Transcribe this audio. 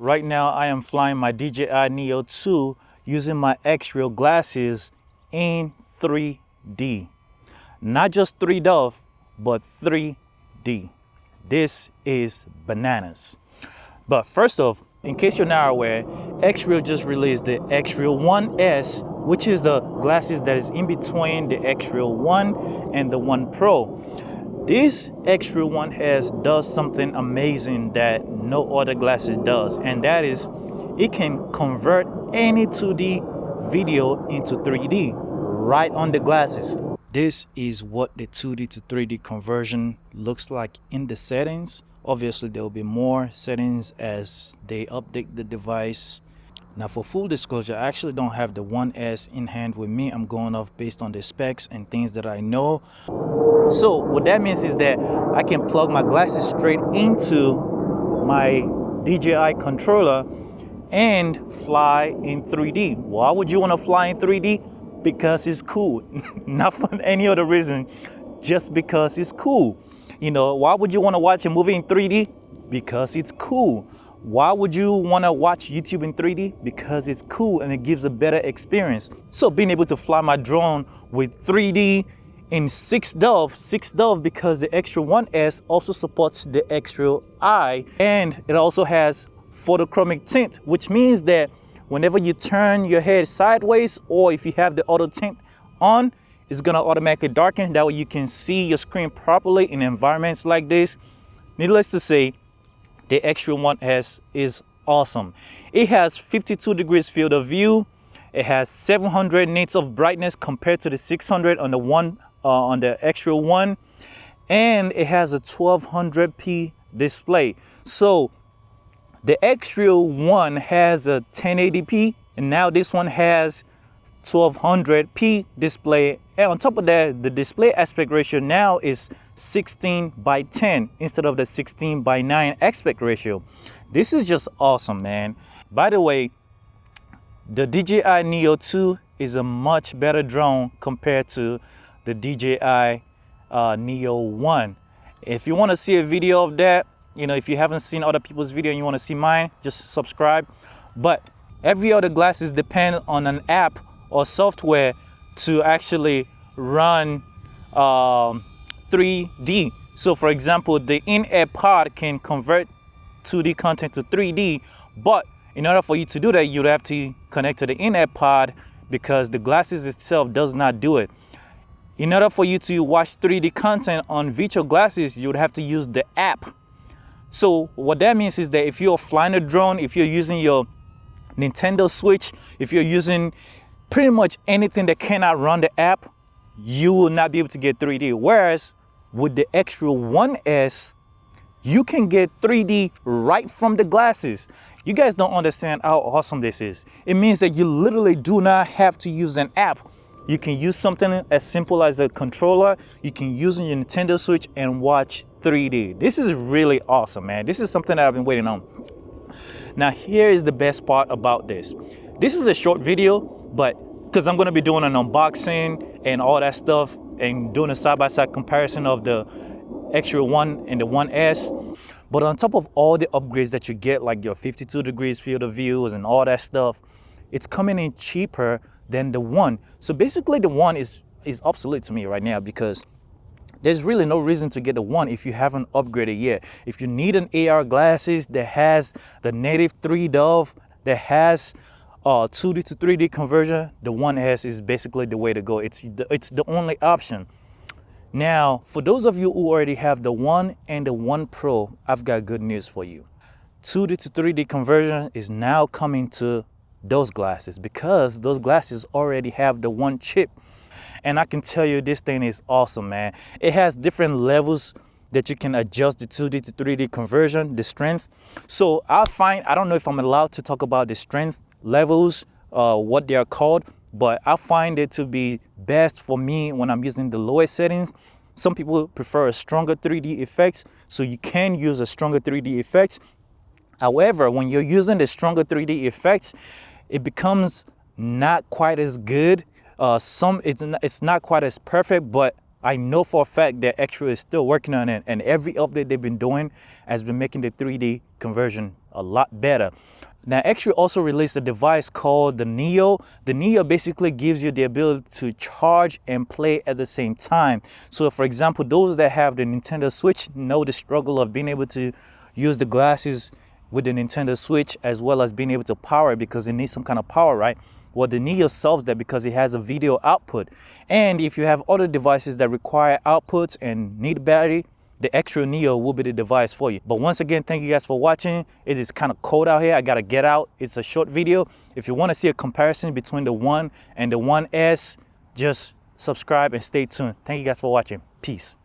Right now I am flying my DJI Neo 2 using my Xreal glasses in 3D. Not just 3D, but 3D. This is bananas. But first off, in case you're not aware, Xreal just released the Xreal 1S, which is the glasses that is in between the Xreal 1 and the 1 Pro. This Xreal 1S does something amazing that no other glasses does, and that is it can convert any 2D video into 3D right on the glasses. This is what the 2D to 3D conversion looks like in the settings. Obviously, there will be more settings as they update the device. Now, for full disclosure, I actually don't have the 1S in hand with me. I'm going off based on the specs and things that I know. So what that means is that I can plug my glasses straight into my DJI controller and fly in 3D. Why would you want to fly in 3D? Because it's cool. Not for any other reason, just because it's cool. You know, why would you want to watch a movie in 3D? Because it's cool. Why would you want to watch YouTube in 3D? Because it's cool and it gives a better experience. So being able to fly my drone with 3D in 6DoF because the Xreal 1S also supports the Xreal Eye, and it also has photochromic tint, which means that whenever you turn your head sideways or if you have the auto tint on, it's gonna automatically darken. That way you can see your screen properly in environments like this. Needless to say, the Xreal 1S is awesome. It has 52 degrees field of view. It has 700 nits of brightness compared to the 600 on the Xreal 1, and it has a 1200p display. So the Xreal 1 has a 1080p, and now this one has 1200p display, and on top of that, the display aspect ratio now is 16:10 instead of the 16:9 aspect ratio. This is just awesome, man. By the way, the DJI Neo 2 is a much better drone compared to the DJI Neo 1. If you want to see a video of that, you know, if you haven't seen other people's video and you want to see mine, just subscribe. But every other glasses depend on an app or software to actually run 3D. So for example, the in-air pod can convert 2D content to 3D, but in order for you to do that, you'd have to connect to the in-air pod because the glasses itself does not do it. In order for you to watch 3D content on virtual glasses, you would have to use the app. So what that means is that if you're flying a drone, if you're using your Nintendo Switch, if you're using pretty much anything that cannot run the app, you will not be able to get 3D. Whereas with the Xreal 1S, you can get 3D right from the glasses. You guys don't understand how awesome this is. It means that you literally do not have to use an app. You can use something as simple as a controller. You can use your Nintendo Switch and watch 3D. This is really awesome, man. This is something that I've been waiting on. Now, here is the best part about this. This is a short video, but because I'm going to be doing an unboxing and all that stuff and doing a side-by-side comparison of the Xreal 1 and the 1S. But on top of all the upgrades that you get, like your 52 degrees field of views and all that stuff, it's coming in cheaper than the 1. So basically the 1 is obsolete to me right now because there's really no reason to get the 1 if you haven't upgraded yet. If you need an AR glasses that has the native 3D, that has 2D to 3D conversion, the 1S is basically the way to go. It's the only option. Now, for those of you who already have the 1 and the 1 Pro, I've got good news for you. 2D to 3D conversion is now coming to those glasses because those glasses already have the 1 chip. And I can tell you this thing is awesome, man. It has different levels that you can adjust the 2D to 3D conversion, the strength. So I don't know if I'm allowed to talk about the strength levels, what they are called, but I find it to be best for me when I'm using the lowest settings. Some people prefer a stronger 3D effects, so you can use a stronger 3D effects. However, when you're using the stronger 3D effects, it becomes not quite as good. It's not quite as perfect, but I know for a fact that Xreal is still working on it, and every update they've been doing has been making the 3D conversion a lot better. Now, Xreal also released a device called the Neo. The Neo basically gives you the ability to charge and play at the same time. So, for example, those that have the Nintendo Switch know the struggle of being able to use the glasses with the Nintendo Switch as well as being able to power it because it needs some kind of power, right? Well, the Neo solves that because it has a video output. And if you have other devices that require outputs and need battery, the Xreal Neo will be the device for you. But once again, thank you guys for watching. It is kind of cold out here. I gotta get out. It's a short video. If you want to see a comparison between the 1 and the 1S, just subscribe and stay tuned. Thank you guys for watching. Peace.